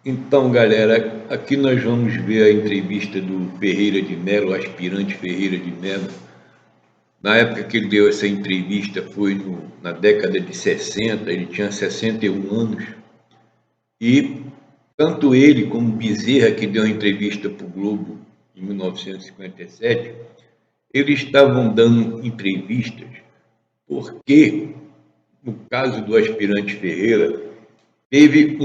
Então, galera, aqui nós vamos ver a entrevista do Ferreira de Mello, aspirante Ferreira de Mello. Na época que ele deu essa entrevista foi na década de 60, ele tinha 61 anos. E tanto ele como Bezerra, que deu uma entrevista para o Globo em 1957, eles estavam dando entrevistas porque, no caso do aspirante Ferreira, teve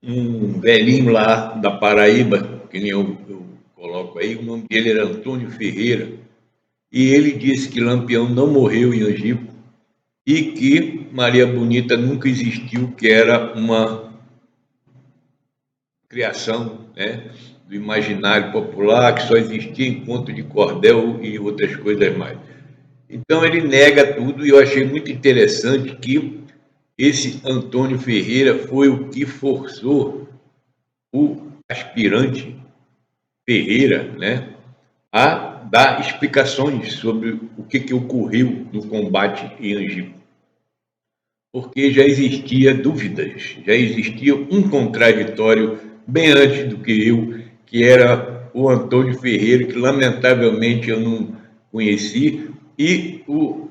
um velhinho lá da Paraíba, que nem eu coloco aí, o nome dele era Antônio Ferreira, e ele disse que Lampião não morreu em Angico e que Maria Bonita nunca existiu, que era uma criação, né, do imaginário popular, que só existia em conto de cordel e outras coisas mais. Então ele nega tudo e eu achei muito interessante que esse Antônio Ferreira foi o que forçou o aspirante Ferreira, né, a dar explicações sobre o que ocorreu no combate em Angico. Porque já existia dúvidas, já existia um contraditório bem antes do que eu, que era o Antônio Ferreira, que lamentavelmente eu não conheci, e o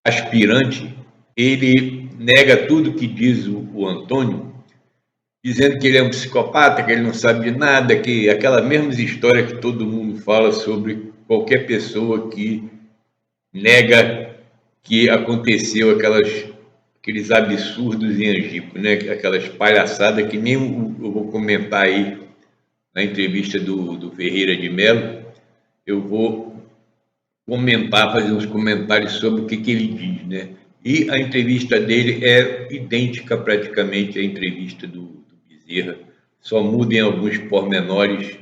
aspirante, ele nega tudo que diz o Antônio, dizendo que ele é um psicopata, que ele não sabe de nada, que aquela mesma história que todo mundo fala sobre qualquer pessoa que nega que aconteceu aqueles absurdos em Angico, né? Aquelas palhaçadas que nem eu vou comentar aí na entrevista do Ferreira de Mello, eu vou comentar, fazer uns comentários sobre o que ele diz, né? E a entrevista dele é idêntica praticamente à entrevista do Bezerra, só muda em alguns pormenores,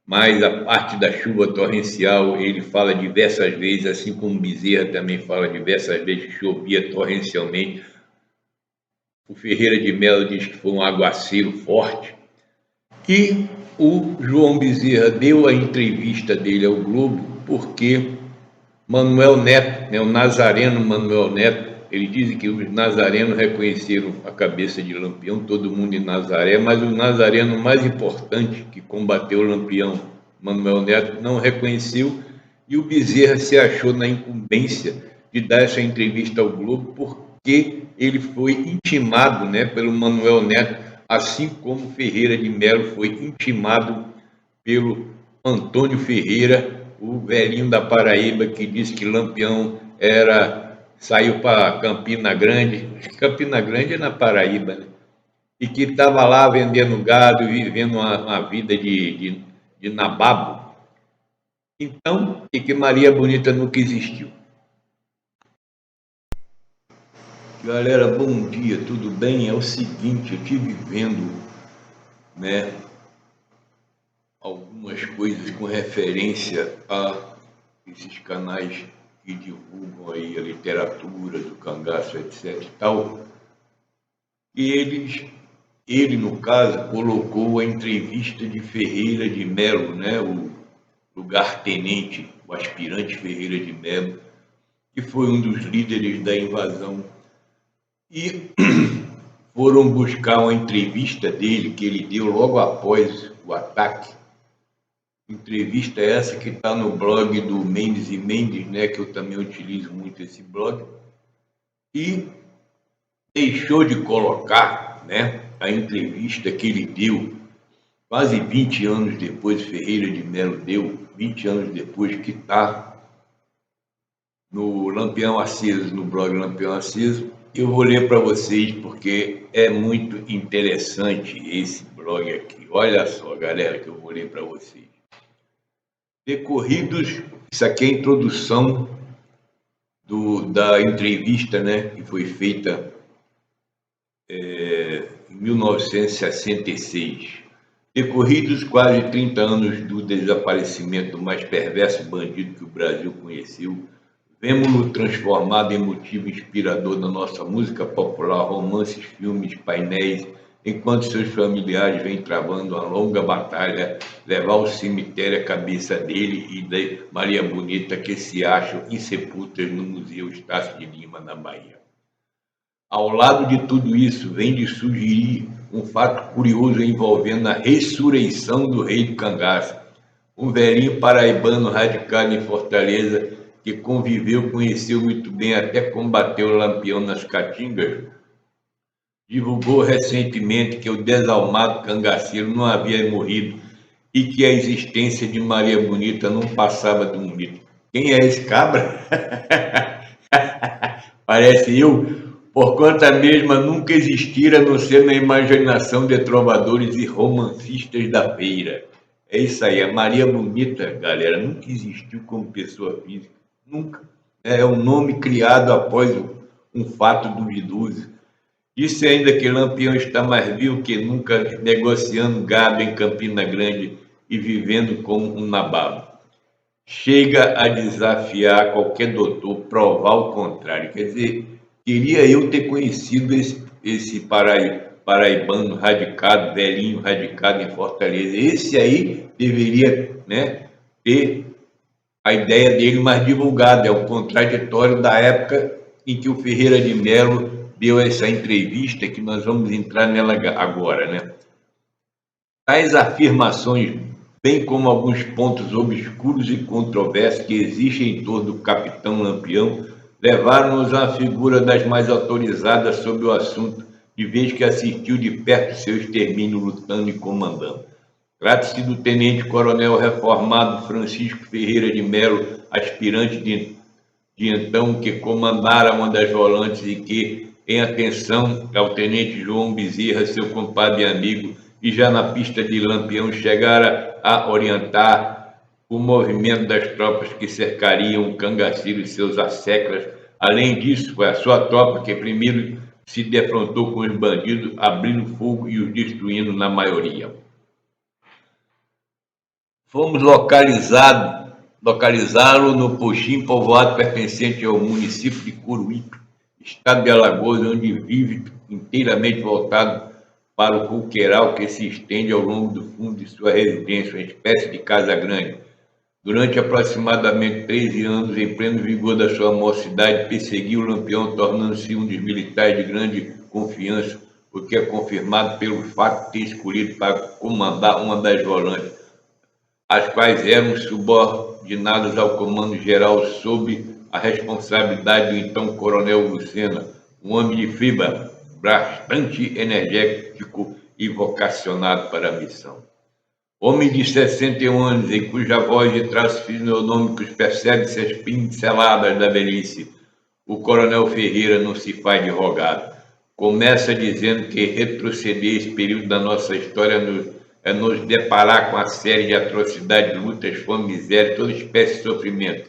mas a parte da chuva torrencial ele fala diversas vezes, assim como Bezerra também fala diversas vezes que chovia torrencialmente. O Ferreira de Mello diz que foi um aguaceiro forte. E o João Bezerra deu a entrevista dele ao Globo porque Manuel Neto, né, o nazareno Manuel Neto, ele diz que os nazarenos reconheceram a cabeça de Lampião, todo mundo em Nazaré, mas o nazareno mais importante que combateu o Lampião, Manuel Neto, não reconheceu, e o Bezerra se achou na incumbência de dar essa entrevista ao Globo porque ele foi intimado, né, pelo Manuel Neto, assim como Ferreira de Mello foi intimado pelo Antônio Ferreira, o velhinho da Paraíba que disse que Lampião saiu para Campina Grande, acho que Campina Grande é na Paraíba, né? E que estava lá vendendo gado e vivendo uma vida de nababo. Então, e que Maria Bonita nunca existiu. Galera, bom dia, tudo bem? É o seguinte, eu estive vendo, né, algumas coisas com referência a esses canais que divulgam aí a literatura do cangaço, etc e tal, e ele no caso colocou a entrevista de Ferreira de Mello, né, o lugar-tenente, o aspirante Ferreira de Mello, que foi um dos líderes da invasão, e foram buscar uma entrevista dele que ele deu logo após o ataque. Entrevista essa que está no blog do Mendes e Mendes, né, que eu também utilizo muito esse blog, e deixou de colocar, né, a entrevista que ele deu quase 20 anos depois, Ferreira de Mello deu, 20 anos depois, que está no Lampião Aceso, no blog Lampião Aceso. Eu vou ler para vocês porque é muito interessante esse blog aqui. Olha só, galera, que eu vou ler para vocês. Decorridos, isso aqui é a introdução da entrevista, né, que foi feita em 1966. Decorridos quase 30 anos do desaparecimento do mais perverso bandido que o Brasil conheceu, vemo-lo transformado em motivo inspirador da nossa música popular, romances, filmes, painéis, enquanto seus familiares vêm travando uma longa batalha, levar ao cemitério a cabeça dele e de Maria Bonita, que se acham insepultas no Museu Estácio de Lima, na Bahia. Ao lado de tudo isso, vem de surgir um fato curioso envolvendo a ressurreição do rei do cangaço, um velhinho paraibano radicado em Fortaleza que conviveu, conheceu muito bem, até combateu o Lampião nas Caatingas, divulgou recentemente que o desalmado cangaceiro não havia morrido e que a existência de Maria Bonita não passava de um mito. Quem é esse cabra? Parece eu, por conta mesma, nunca existira, a não ser na imaginação de trovadores e romancistas da feira. É isso aí, a Maria Bonita, galera, nunca existiu como pessoa física, nunca. É um nome criado após um fato duvidoso. Disse ainda que Lampião está mais vivo que nunca, negociando gado em Campina Grande e vivendo como um nababo. Chega a desafiar qualquer doutor, provar o contrário. Quer dizer, queria eu ter conhecido esse paraibano radicado, velhinho radicado em Fortaleza. Esse aí deveria, né, ter a ideia dele mais divulgada. É o contraditório da época em que o Ferreira de Mello deu essa entrevista, que nós vamos entrar nela agora, né? Tais afirmações, bem como alguns pontos obscuros e controversos que existem em torno do capitão Lampião, levaram-nos à figura das mais autorizadas sobre o assunto, de vez que assistiu de perto seu extermínio lutando e comandando. Trata-se do tenente-coronel reformado Francisco Ferreira de Mello, aspirante de então, que comandara uma das volantes e que, em atenção ao tenente João Bezerra, seu compadre e amigo, e já na pista de Lampião, chegara a orientar o movimento das tropas que cercariam o cangaceiro e seus asseclas. Além disso, foi a sua tropa que primeiro se defrontou com os bandidos, abrindo fogo e os destruindo na maioria. Fomos localizá-lo no Poxim, povoado pertencente ao município de Curuípe, estado de Alagoas, onde vive inteiramente voltado para o coqueiral que se estende ao longo do fundo de sua residência, uma espécie de casa grande. Durante aproximadamente 13 anos, em pleno vigor da sua mocidade, perseguiu o Lampião, tornando-se um dos militares de grande confiança, o que é confirmado pelo fato de ter escolhido para comandar uma das volantes, as quais eram subordinadas ao comando-geral sob a responsabilidade do então coronel Lucena, um homem de fibra, bastante energético e vocacionado para a missão. Homem de 61 anos, em cuja voz e traços fisionômicos percebe-se as pinceladas da velhice, o coronel Ferreira não se faz de rogado. Começa dizendo que retroceder esse período da nossa história é nos deparar com a série de atrocidades, lutas, fome, miséria, toda espécie de sofrimento.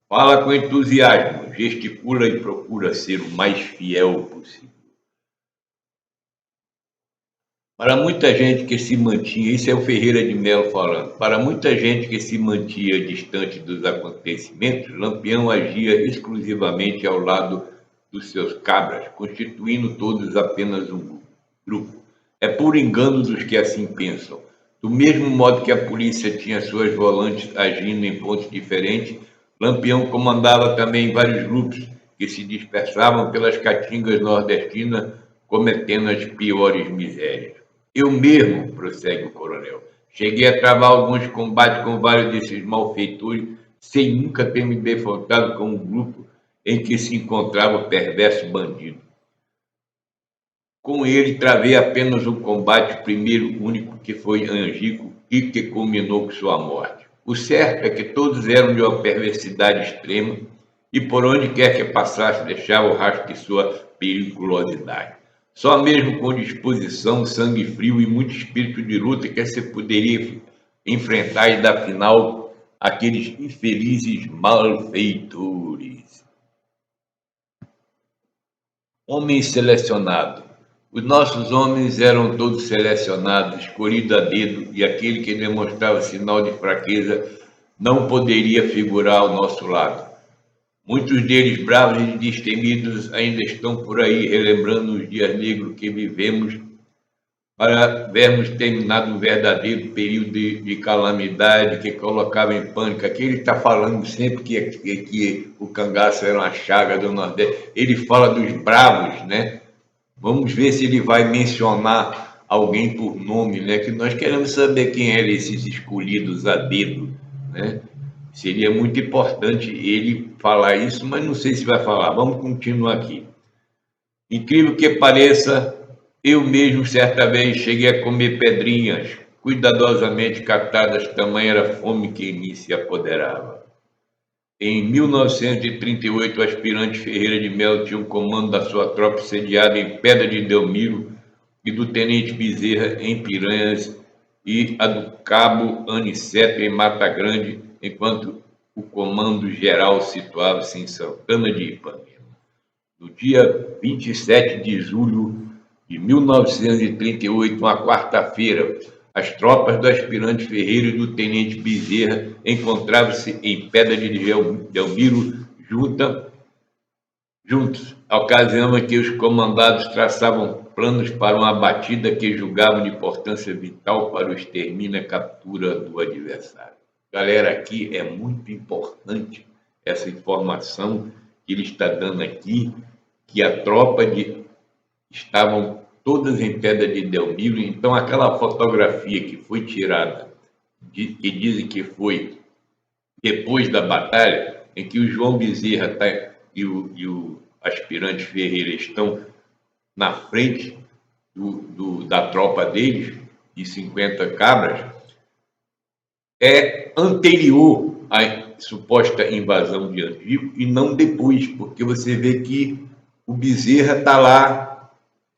Fala com entusiasmo, gesticula e procura ser o mais fiel possível. Para muita gente que se mantinha, isso é o Ferreira de Mello falando, para muita gente que se mantinha distante dos acontecimentos, Lampião agia exclusivamente ao lado dos seus cabras, constituindo todos apenas um grupo. É por engano dos que assim pensam. Do mesmo modo que a polícia tinha suas volantes agindo em pontos diferentes, Lampião comandava também vários grupos que se dispersavam pelas caatingas nordestinas, cometendo as piores misérias. Eu mesmo, prossegue o coronel, cheguei a travar alguns combates com vários desses malfeitores, sem nunca ter me defrontado com um grupo em que se encontrava o perverso bandido. Com ele, travei apenas um combate, o primeiro único, que foi Angico, e que culminou com sua morte. O certo é que todos eram de uma perversidade extrema, e por onde quer que passasse, deixava o rastro de sua periculosidade. Só mesmo com disposição, sangue frio e muito espírito de luta que se poderia enfrentar e dar final àqueles infelizes malfeitores. Homem selecionado. Os nossos homens eram todos selecionados, escolhidos a dedo, e aquele que demonstrava sinal de fraqueza não poderia figurar ao nosso lado. Muitos deles, bravos e destemidos, ainda estão por aí relembrando os dias negros que vivemos para vermos terminado um verdadeiro período de calamidade que colocava em pânico. Aqui ele está falando sempre que o cangaço era uma chaga do Nordeste. Ele fala dos bravos, né? Vamos ver se ele vai mencionar alguém por nome, né? Que nós queremos saber quem eram esses escolhidos a dedo, né? Seria muito importante ele falar isso, mas não sei se vai falar. Vamos continuar aqui. Incrível que pareça, eu mesmo certa vez cheguei a comer pedrinhas, cuidadosamente captadas, tamanha era a fome que em mim se apoderava. Em 1938, o aspirante Ferreira de Melo tinha um comando da sua tropa sediada em Pedra de Delmiro e do tenente Bezerra em Piranhas e a do cabo Aniceto em Mata Grande, enquanto o comando geral situava-se em Santana de Ipanema. No dia 27 de julho de 1938, uma quarta-feira, as tropas do aspirante Ferreira e do tenente Bezerra encontravam-se em Pedra de Delmiro juntos, ocasião em que os comandados traçavam planos para uma batida que julgavam de importância vital para o extermínio e captura do adversário. Galera, aqui é muito importante essa informação que ele está dando aqui, que a tropa estavam todas em Pedra de Delmiro. Então aquela fotografia que foi tirada, que dizem que foi depois da batalha, em que o João Bezerra e o aspirante Ferreira estão na frente da tropa deles, de 50 cabras, é anterior à suposta invasão de Angico e não depois, porque você vê que o Bezerra está lá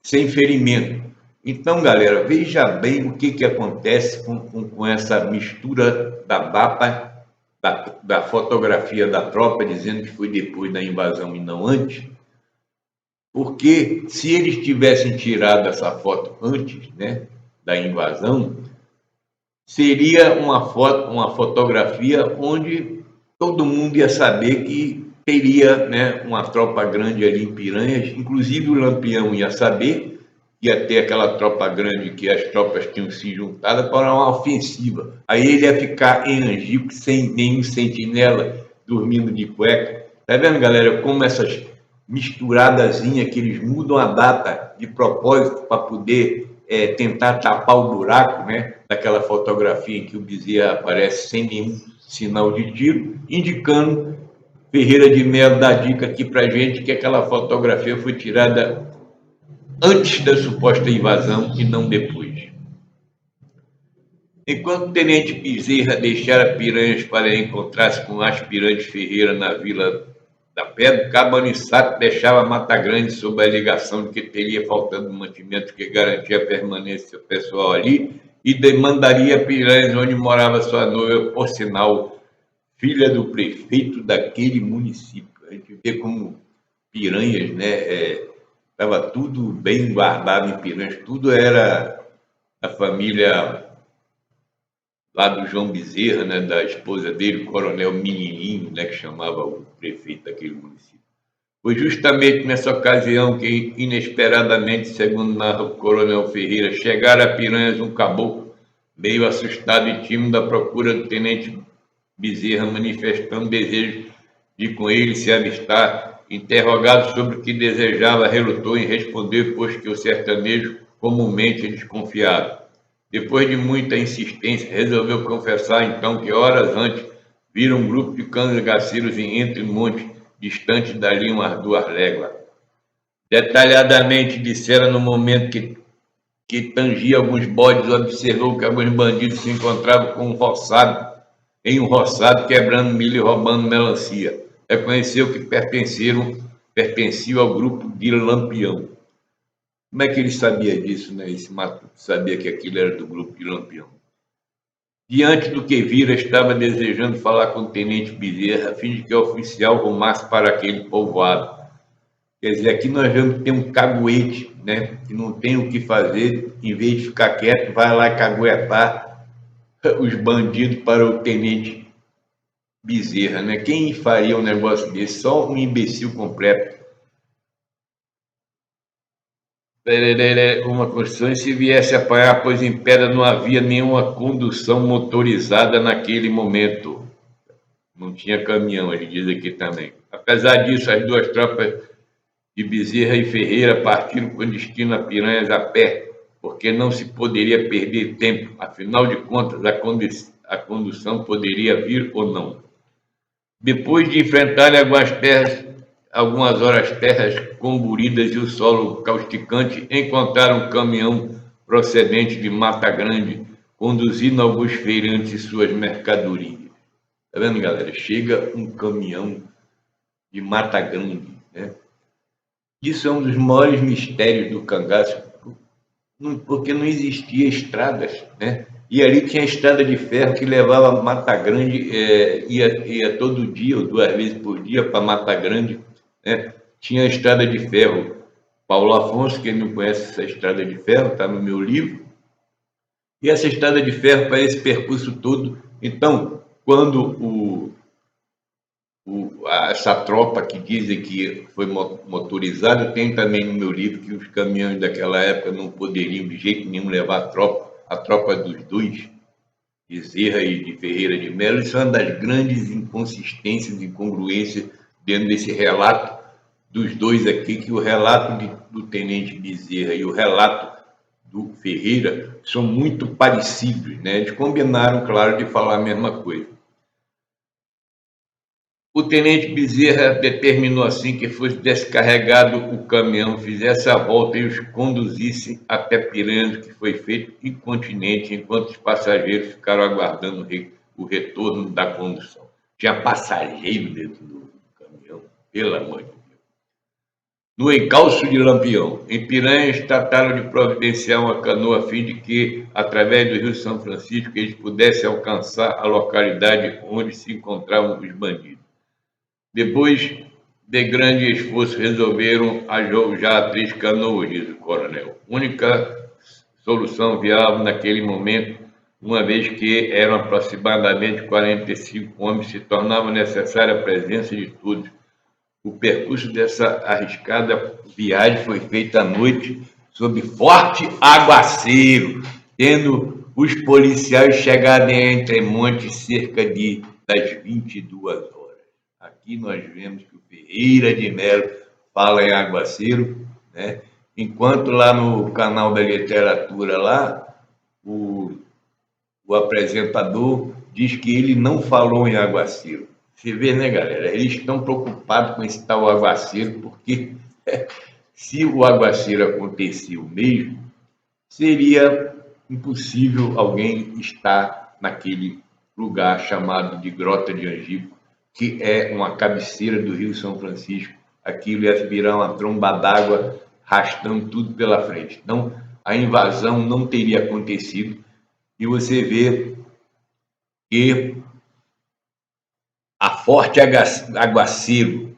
sem ferimento. Então, galera, veja bem o que acontece com essa mistura da data, da fotografia da tropa, dizendo que foi depois da invasão e não antes, porque se eles tivessem tirado essa foto antes, né, da invasão, seria uma fotografia onde todo mundo ia saber que teria, né, uma tropa grande ali em Piranhas, inclusive o Lampião ia saber, ia ter aquela tropa grande que as tropas tinham se juntado para uma ofensiva. Aí ele ia ficar em Angico sem nenhum sentinela, dormindo de cueca. Tá vendo, galera, como essas misturadazinhas que eles mudam a data de propósito para poder tentar tapar o buraco, né, daquela fotografia em que o Bezerra aparece sem nenhum sinal de tiro, indicando, Ferreira de Melo dá dica aqui para gente que aquela fotografia foi tirada antes da suposta invasão e não depois. Enquanto o tenente Bezerra deixara Piranhas para encontrar-se com o aspirante Ferreira na Vila da Pedra, Cabo Aniceto deixava Mata Grande sob a alegação de que teria faltando mantimento que garantia a permanência pessoal ali e demandaria Piranhas, onde morava sua noiva, por sinal, filha do prefeito daquele município. A gente vê como Piranhas, né, estava tudo bem guardado em Piranhas, tudo era da família lá do João Bezerra, né, da esposa dele, o coronel Menininho, né, que chamava o prefeito daquele município. Foi justamente nessa ocasião que, inesperadamente, segundo narra o coronel Ferreira, chegara a Piranhas um caboclo, meio assustado e tímido, à procura do tenente Bezerra, manifestando desejo de com ele se avistar. Interrogado sobre o que desejava, relutou em responder, pois que o sertanejo comumente é desconfiado. Depois de muita insistência, resolveu confessar então que horas antes vira um grupo de cangaceiros em Entre Montes, distante dali umas 2 léguas. Detalhadamente dissera no momento que tangia alguns bodes, observou que alguns bandidos se encontravam com em um roçado, quebrando milho e roubando melancia. Reconheceu que pertenciam ao grupo de Lampião. Como é que ele sabia disso, né? Esse Matuto sabia que aquilo era do grupo de Lampião. Diante do que vira, estava desejando falar com o tenente Bezerra, a fim de que o oficial rumasse para aquele povoado. Quer dizer, aqui nós vemos que tem um caguete, né, que não tem o que fazer, em vez de ficar quieto, vai lá caguetar os bandidos para o tenente Bezerra, né? Quem faria um negócio desse? Só um imbecil completo. Uma construção, e se viesse a apanhar, pois em Pedra não havia nenhuma condução motorizada naquele momento. Não tinha caminhão, ele diz aqui também. Apesar disso, as 2 tropas de Bezerra e Ferreira partiram com destino a Piranhas a pé, porque não se poderia perder tempo, afinal de contas, a condução poderia vir ou não. Depois de enfrentarem algumas horas terras comburidas e o solo causticante, encontraram um caminhão procedente de Mata Grande, conduzindo alguns feirantes e suas mercadorias. Tá vendo, galera? Chega um caminhão de Mata Grande, né? Isso é um dos maiores mistérios do cangaço, porque não existia estradas, né? E ali tinha estrada de ferro que levava Mata Grande, ia todo dia ou 2 vezes por dia para Mata Grande, né? Tinha a estrada de ferro Paulo Afonso, quem não conhece essa estrada de ferro, está no meu livro. E essa estrada de ferro para esse percurso todo. Então, quando essa tropa que dizem que foi motorizada, tem também no meu livro que os caminhões daquela época não poderiam de jeito nenhum levar a tropa dos dois, Bezerra e de Ferreira de Melo. Isso é uma das grandes inconsistências e incongruências dentro desse relato dos dois aqui, que o relato do tenente Bezerra e o relato do Ferreira são muito parecidos, né? Eles combinaram, claro, de falar a mesma coisa. O tenente Bezerra determinou assim que fosse descarregado o caminhão, fizesse a volta e os conduzisse até Piranhas, que foi feito incontinente, enquanto os passageiros ficaram aguardando o retorno da condução. Tinha passageiro dentro do caminhão, pelo amor de Deus. No encalço de Lampião, em Piranhas, trataram de providenciar uma canoa a fim de que, através do Rio São Francisco, eles pudessem alcançar a localidade onde se encontravam os bandidos. Depois de grande esforço, resolveram já 3 canoas, diz o coronel. Única solução viável naquele momento, uma vez que eram aproximadamente 45 homens, se tornava necessária a presença de todos. O percurso dessa arriscada viagem foi feito à noite, sob forte aguaceiro, tendo os policiais chegado em Entremonte cerca das 22 horas. Aqui nós vemos que o Ferreira de Melo fala em aguaceiro, né? Enquanto lá no canal da literatura, lá, o apresentador diz que ele não falou em aguaceiro. Você vê, né, galera? Eles estão preocupados com esse tal aguaceiro, porque se o aguaceiro aconteceu mesmo, seria impossível alguém estar naquele lugar chamado de Grota de Angico, que é uma cabeceira do Rio São Francisco. Aquilo ia virar uma tromba d'água, arrastando tudo pela frente. Então, a invasão não teria acontecido. E você vê que a forte aguaceiro,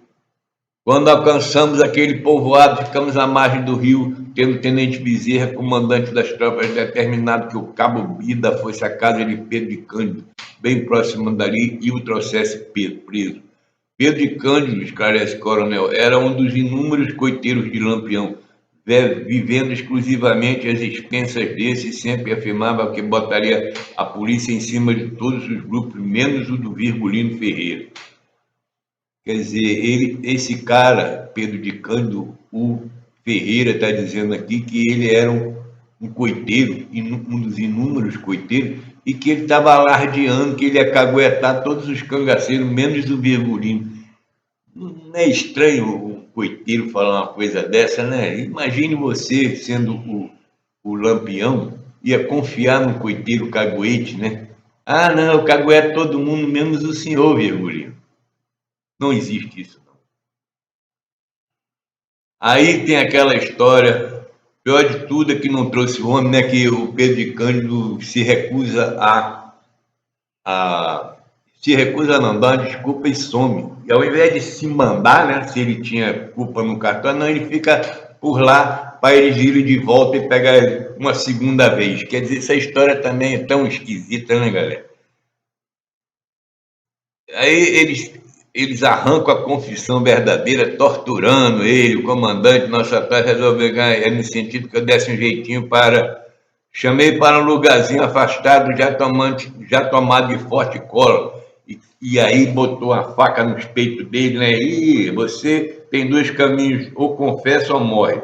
quando alcançamos aquele povoado, ficamos à margem do rio, tendo o tenente Bezerra, comandante das tropas, determinado que o cabo Bida fosse à casa de Pedro de Cândido, bem próximo dali, e o trouxesse preso. Pedro de Cândido, esclarece o coronel, era um dos inúmeros coiteiros de Lampião, vivendo exclusivamente às expensas desse, e sempre afirmava que botaria a polícia em cima de todos os grupos, menos o do Virgulino Ferreira. Quer dizer, esse cara, Pedro de Cândido, o Ferreira está dizendo aqui que ele era um coiteiro, um dos inúmeros coiteiros, e que ele estava alardeando que ele ia caguetar todos os cangaceiros, menos o Virgulino. Não é estranho um coiteiro falar uma coisa dessa, né? Imagine você sendo o Lampião, ia confiar no coiteiro caguete, né? Ah, não, eu cagueto todo mundo, menos o senhor, Virgulino. Não existe isso, não. Aí tem aquela história, pior de tudo é que não trouxe o homem, né? Que o Pedro de Cândido se recusa se recusa a não dar uma desculpa e some. E ao invés de se mandar, né? Se ele tinha culpa no cartão, não, ele fica por lá para eles irem de volta e pegar uma segunda vez. Quer dizer, essa história também é tão esquisita, né, galera? Aí eles arrancam a confissão verdadeira, torturando ele, o comandante, nosso atrás resolveu ganhar, no sentido que eu desse um jeitinho chamei para um lugarzinho afastado, já tomado de forte cola, e aí botou a faca nos peitos dele, né? E você tem dois caminhos, ou confessa ou morre.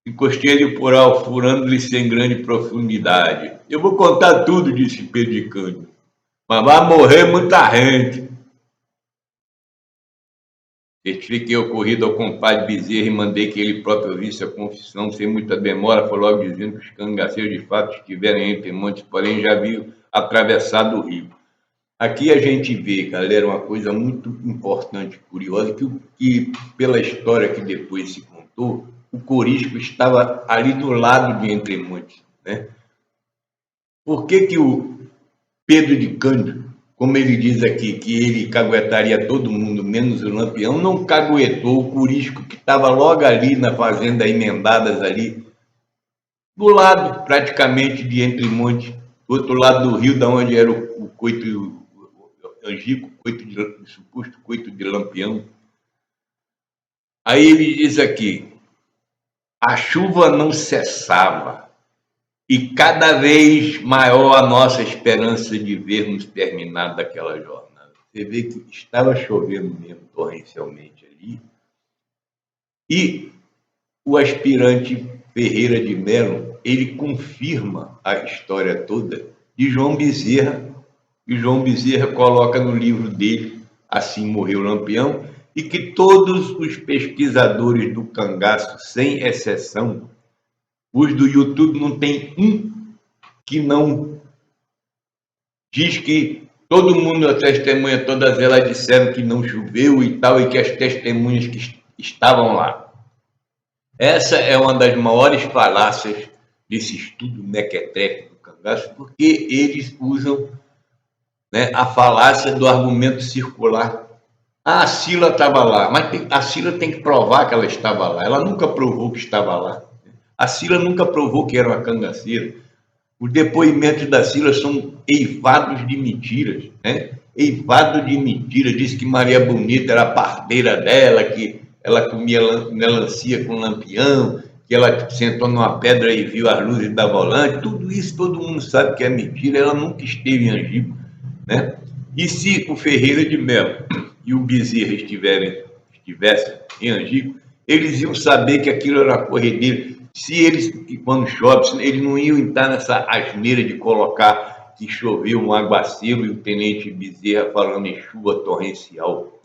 Encostei ele por alto, furando-lhe sem grande profundidade. Eu vou contar tudo, disse Pedro de Cândido, mas vai morrer muita gente. Certifiquei o ocorrido ao compadre Bezerra e mandei que ele próprio ouvisse a confissão. Sem muita demora, foi logo dizendo que os cangaceiros de fato estiveram entre montes, porém já haviam atravessado o rio. Aqui a gente vê, galera, uma coisa muito importante, curiosa, que pela história que depois se contou, o Corisco estava ali do lado de Entremontes, né? Por que o Pedro de Cândido, como ele diz aqui, que ele caguetaria todo mundo, menos o Lampião, não caguetou o Corisco, que estava logo ali na fazenda Emendadas, ali, do lado, praticamente, de Entremontes, do outro lado do rio, da onde era o coito Angico, suposto coito de Lampião. Aí ele diz aqui, a chuva não cessava, e cada vez maior a nossa esperança de vermos terminado aquela jornada. Você vê que estava chovendo mesmo torrencialmente ali, e o aspirante Ferreira de Melo, ele confirma a história toda de João Bezerra, e João Bezerra coloca no livro dele, Assim Morreu Lampião, e que todos os pesquisadores do cangaço, sem exceção, os do YouTube, não tem um que não diz que todo mundo, a testemunha, todas elas disseram que não choveu e tal, e que as testemunhas que estavam lá. Essa é uma das maiores falácias desse estudo mequetrefe do cangaço, porque eles usam, né, a falácia do argumento circular. A Sila estava lá, mas a Sila tem que provar que ela estava lá. Ela nunca provou que estava lá. A Sila nunca provou que era uma cangaceira. Os depoimentos da Sila são eivados de mentiras, né? Eivado de mentiras. Diz que Maria Bonita era a parteira dela, que ela comia melancia com lampião, que ela sentou numa pedra e viu as luzes da volante. Tudo isso todo mundo sabe que é mentira. Ela nunca esteve em Angico, né? E se o Ferreira de Melo e o Bezerra estivessem em Angico, eles iam saber que aquilo era uma corredeira. Se eles, quando chove, eles não iam estar nessa asneira de colocar que choveu um aguaceiro e o tenente Bezerra falando em chuva torrencial,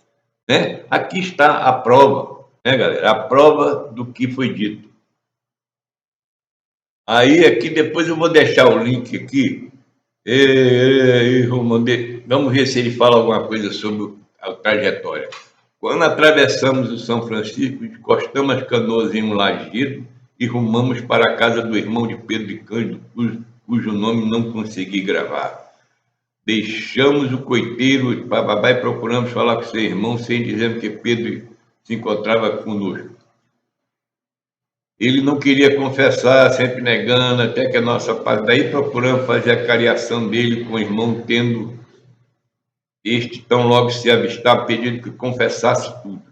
né? Aqui está a prova, né, galera? A prova do que foi dito. Aí, aqui, depois eu vou deixar o link aqui. Vamos ver se ele fala alguma coisa sobre a trajetória. Quando atravessamos o São Francisco, encostamos as canoas em um lajedo e rumamos para a casa do irmão de Pedro de Cândido, cujo nome não consegui gravar. Deixamos o coiteiro e procuramos falar com seu irmão, sem dizer que Pedro se encontrava conosco. Ele não queria confessar, sempre negando, até que a nossa parte. Daí procuramos fazer a cariação dele com o irmão, tendo este tão logo se avistar, pedindo que confessasse tudo.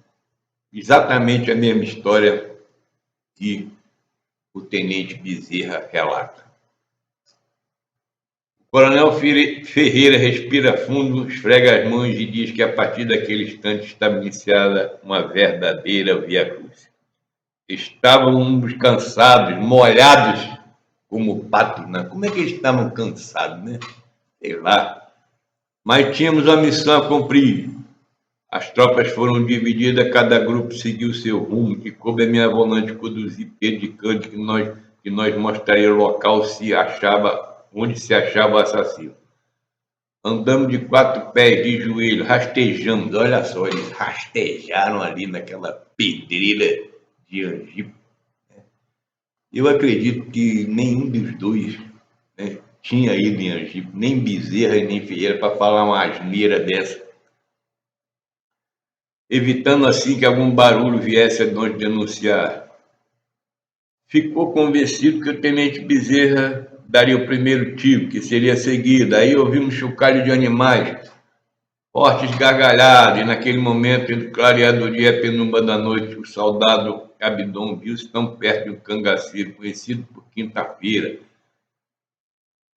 Exatamente a mesma história que o tenente Bezerra relata. O coronel Ferreira respira fundo, esfrega as mãos e diz que a partir daquele instante estava iniciada uma verdadeira via-cruz. Estávamos cansados, molhados como pato, né? Como é que eles estavam cansados, né? Sei lá. Mas tínhamos uma missão a cumprir. As tropas foram divididas, cada grupo seguiu seu rumo, e coube a minha volante conduzir Pedro de Cândido, que nós mostraria o local onde se achava o assassino. Andamos de 4 pés, de joelho, rastejamos. Olha só, eles rastejaram ali naquela pedreira de Angico. Eu acredito que nenhum dos dois, né, tinha ido em Angico, nem Bezerra e nem Ferreira, para falar uma asneira dessa. Evitando assim que algum barulho viesse a nos denunciar. Ficou convencido que o tenente Bezerra daria o primeiro tiro, que seria seguido. Aí ouvimos chocalho de animais, fortes gargalhadas, e naquele momento, entre o clareado do dia e a penumbra da noite, o soldado Abdon viu-se tão perto de um cangaceiro, conhecido por Quinta-feira,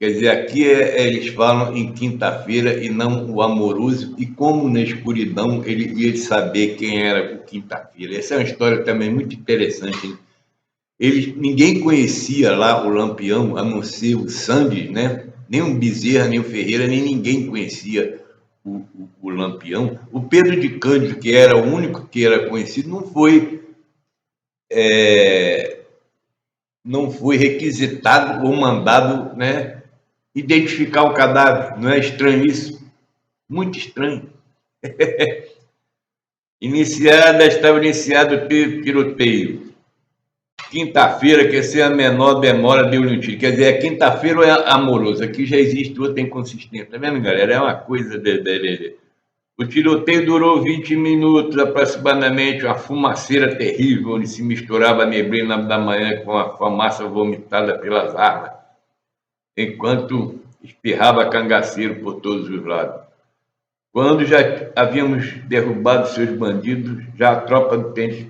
Quer dizer, aqui eles falam em quinta-feira e não o amoroso, e como na escuridão ele ia saber quem era o quinta-feira. Essa é uma história também muito interessante, hein? Ninguém conhecia lá o Lampião, a não ser o Sandy, né? Nem o Bezerra, nem o Ferreira, nem ninguém conhecia o Lampião. O Pedro de Cândido, que era o único que era conhecido, não foi requisitado ou mandado, né, identificar o cadáver. Não é estranho isso? Muito estranho. Estava iniciado o tiroteio. Quinta-feira, quer ser a menor demora, deu-lhe um tiro. Quer dizer, quinta-feira é amoroso. Aqui já existe outra inconsistência. Tá vendo, galera? É uma coisa O tiroteio durou 20 minutos aproximadamente, uma fumaceira terrível, onde se misturava a neblina da manhã com a fumaça vomitada pelas armas, enquanto espirrava cangaceiro por todos os lados. Quando já havíamos derrubado seus bandidos, já a tropa do Tenente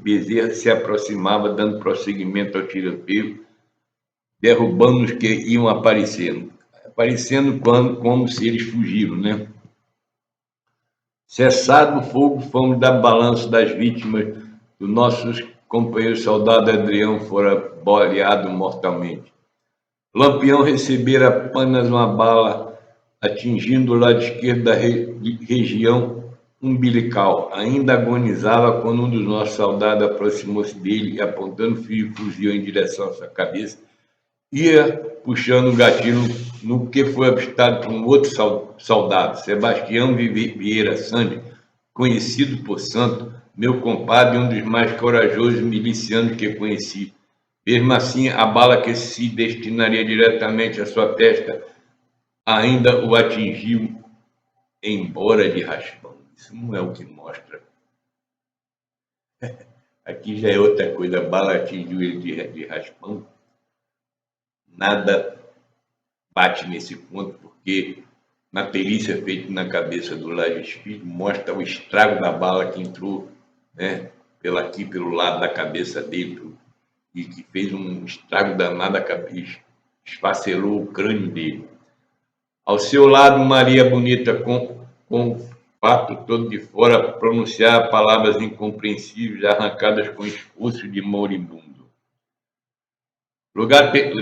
Bezerra se aproximava, dando prosseguimento ao tiroteio, derrubando os que iam aparecendo. Como se eles fugiram, né? Cessado o fogo, fomos dar balanço das vítimas do nossos companheiros soldado Adrião fora baleado mortalmente. Lampião recebera apenas uma bala, atingindo o lado esquerdo da região umbilical. Ainda agonizava quando um dos nossos soldados aproximou-se dele e, apontando fio fuzil em direção à sua cabeça, ia puxando o gatilho, no que foi avistado por um outro soldado, Sebastião Vieira Sandy, conhecido por Santo, meu compadre e um dos mais corajosos milicianos que conheci. Mesmo assim, a bala que se destinaria diretamente à sua testa ainda o atingiu, embora de raspão. Isso não é o que mostra. Aqui já é outra coisa, a bala atingiu ele de raspão. Nada bate nesse ponto, porque na perícia feita na cabeça do Lages Filho, mostra o estrago da bala que entrou, né, pelo lado da cabeça dele, e que fez um estrago danado, esfacelou o crânio dele. Ao seu lado, Maria Bonita, com o fato todo de fora, pronunciava palavras incompreensíveis, arrancadas com esforço de moribundo.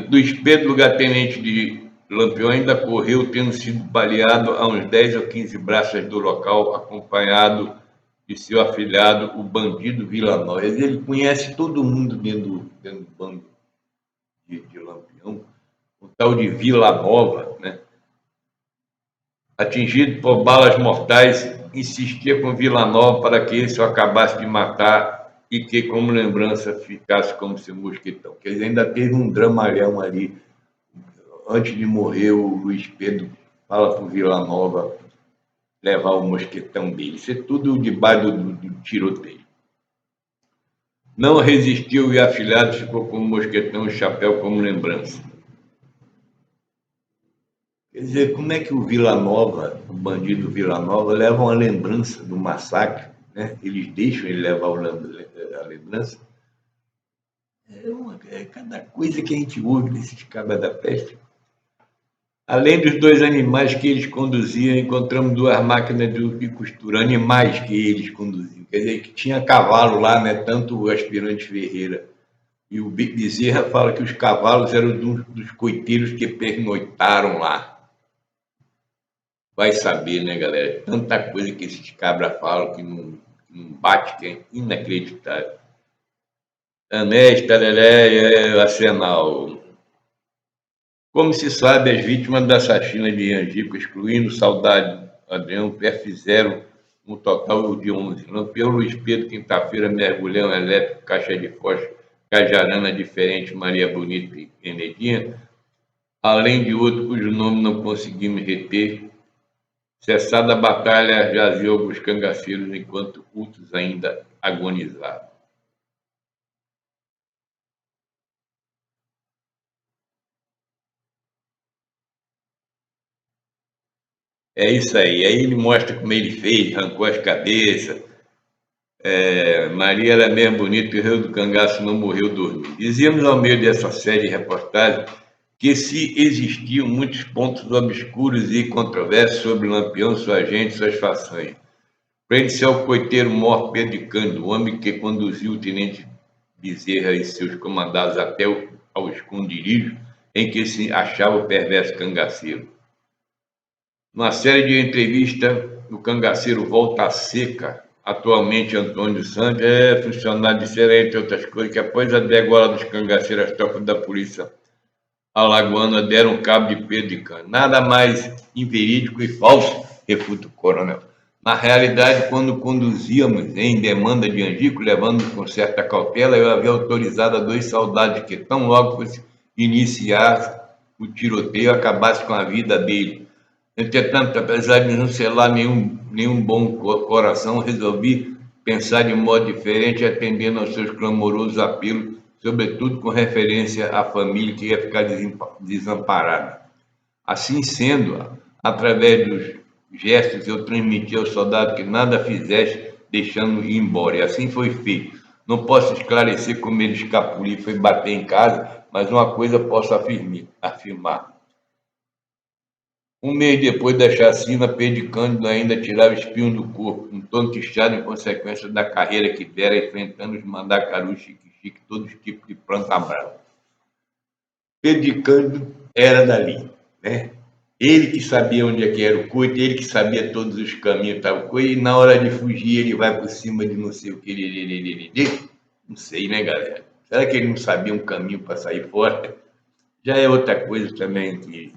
Do Espírito, lugar-tenente de Lampião ainda correu, tendo sido baleado a uns 10 ou 15 braças do local, acompanhado de seu afilhado, o bandido Vila Nova. Ele conhece todo mundo dentro do bando de Lampião, o tal de Vila Nova, né? Atingido por balas mortais, insistia com Vila Nova para que esse o acabasse de matar e que, como lembrança, ficasse como seu mosquetão. Quer dizer, ainda teve um dramalhão ali. Antes de morrer, o Luiz Pedro fala para o Vila Nova levar o mosquetão dele. Isso é tudo debaixo do tiroteio. Não resistiu e afilhado ficou com o mosquetão e o chapéu como lembrança. Quer dizer, como é que o Vila Nova, o bandido Vila Nova, leva uma lembrança do massacre, né? Eles deixam ele levar a lembrança. É cada coisa que a gente ouve desses cabas da peste. Além dos 2 animais que eles conduziam, encontramos 2 máquinas de costura, animais que eles conduziam. Quer dizer, que tinha cavalo lá, né? Tanto o aspirante Ferreira e o Bezerra fala que os cavalos eram dos coiteiros que pernoitaram lá. Vai saber, né, galera? Tanta coisa que esses cabras falam que não bate, que é inacreditável. Anéis, Tarelé, Arsenal. Como se sabe, as vítimas da chacina de Angico, excluindo Saudade Adrião, fizeram um total de 11. Lampião, Luiz Pedro, Quinta-feira, Mergulhão, Elétrico, Caixa de Fósforo, Cajarana, Diferente, Maria Bonita e Enedinha, além de outro cujo nome não conseguimos reter. Cessada a batalha, jaziam alguns cangaceiros, enquanto outros ainda agonizavam. É isso aí. Aí ele mostra como ele fez, arrancou as cabeças. Maria era mesmo bonita e o Rio do Cangaço não morreu dormindo. Dizíamos ao meio dessa série de reportagens que se existiam muitos pontos obscuros e controversos sobre Lampião, sua gente, suas façanhas. Prende-se ao coiteiro mor Pedro de Cândido, o homem que conduziu o tenente Bezerra e seus comandados até ao esconderijo em que se achava o perverso cangaceiro. Numa série de entrevistas, o cangaceiro Volta Seca, atualmente Antônio Santos, é funcionário de Ceará, entre outras coisas, que após a degola dos cangaceiros, as tropas da polícia alagoana deram cabo de Pedro de Cândido. Nada mais inverídico e falso, refuta o coronel. Na realidade, quando conduzíamos em demanda de Angico, levando com certa cautela, eu havia autorizado a 2 soldados que, tão logo fosse iniciar o tiroteio, acabasse com a vida dele. Entretanto, apesar de não selar nenhum bom coração, resolvi pensar de modo diferente, atendendo aos seus clamorosos apelos, sobretudo com referência à família que ia ficar desamparada. Assim sendo, através dos gestos, eu transmiti ao soldado que nada fizesse, deixando-o ir embora. E assim foi feito. Não posso esclarecer como ele escapuliu e foi bater em casa, mas uma coisa posso afirmar. Um mês depois da chacina, Pedro de Cândido ainda tirava espinhos do corpo, um tonto inchado em consequência da carreira que dera, enfrentando os mandacarus chique-chique, todos os tipos de planta brava. Pedro de Cândido era dali, né? Ele que sabia onde é que era o coito, ele que sabia todos os caminhos, tal coisa, e na hora de fugir ele vai por cima de não sei o que, não sei, né, galera? Será que ele não sabia um caminho para sair fora? Já é outra coisa também que...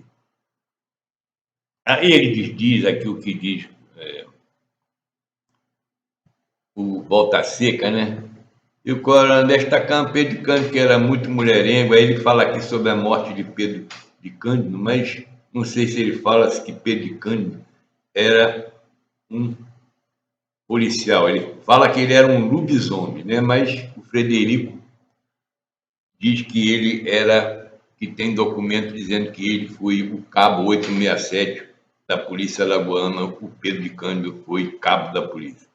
Aí ele diz aqui o que diz o Volta Seca, né? E o coronel destacando Pedro de Cândido, que era muito mulherengo, aí ele fala aqui sobre a morte de Pedro de Cândido, mas não sei se ele fala que Pedro de Cândido era um policial. Ele fala que ele era um lobisomem, né? Mas o Frederico diz que ele era, que tem documento dizendo que ele foi o cabo 867 da Polícia Alagoana, o Pedro de Cândido foi cabo da polícia.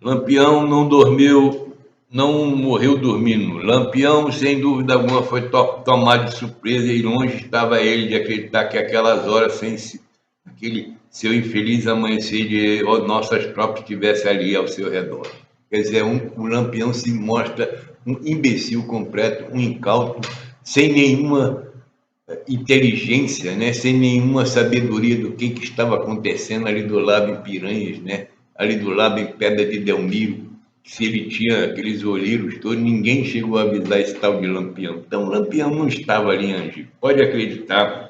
Lampião não dormiu, não morreu dormindo. Lampião, sem dúvida alguma, foi tomado de surpresa e longe estava ele de acreditar que aquelas horas, aquele seu infeliz amanhecer de nossas tropas estivesse ali ao seu redor. Quer dizer, o Lampião se mostra um imbecil completo, um incauto, sem nenhuma inteligência, né? Sem nenhuma sabedoria do que estava acontecendo ali do lado em Piranhas, né? Ali do lado em Pedra de Delmiro, se ele tinha aqueles olheiros todos, ninguém chegou a avisar esse tal de Lampião. Então, Lampião não estava ali em Angico. Pode acreditar